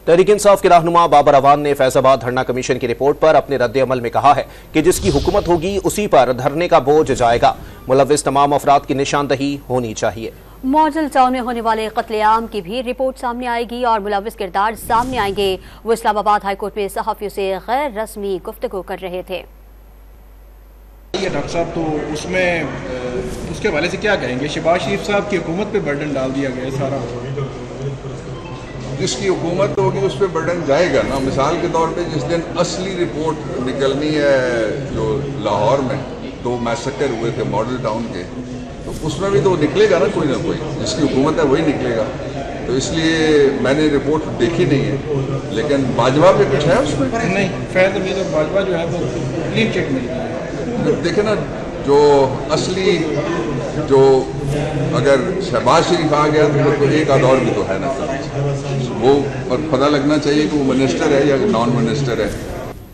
تحریک انصاف کے رہنما بابر اعوان نے فیض آباد دھرنا کمیشن کی رپورٹ پر اپنے رد عمل میں کہا ہے کہ جس کی حکومت ہوگی اسی پر دھرنے کا بوجھ جائے گا۔ ملوث تمام افراد کی نشاندہی ہونی چاہیے۔ ماڈل ٹاؤن میں ہونے والے قتل عام کی بھی رپورٹ سامنے آئے گی اور ملوث کردار سامنے آئیں گے۔ وہ اسلام آباد ہائی کورٹ میں صحافیوں سے غیر رسمی گفتگو کر رہے تھے۔ ڈاکٹر صاحب تو اس میں اس کے حوالے سے کیا کہیں گے؟ شہباز شریف صاحب کی حکومت پہ برڈن ڈال دیا گیا ہے سارا۔ جس کی حکومت ہوگی اس پہ برڈن جائے گا نا۔ مثال کے طور پہ جس دن اصلی رپورٹ نکلنی ہے جو لاہور میں 2 میسکر ہوئے تھے ماڈل ٹاؤن کے، تو اس میں بھی تو نکلے گا نا کوئی نہ کوئی، جس کی حکومت ہے وہی نکلے گا۔ تو اس لیے میں نے رپورٹ دیکھی نہیں ہے، لیکن باجوہ پہ کچھ ہے اس میں؟ نہیں، فیض حمید اور باجوہ جو ہے وہ کلین چٹ مل گیا ہے۔ دیکھیں نا، جو اصلی جو اگر شہباز شریف آ گیا تو ایک آدھ اور بھی تو ہے نا، وہ پتہ لگنا چاہیے کہ وہ منسٹر ہے یا نان منسٹر ہے۔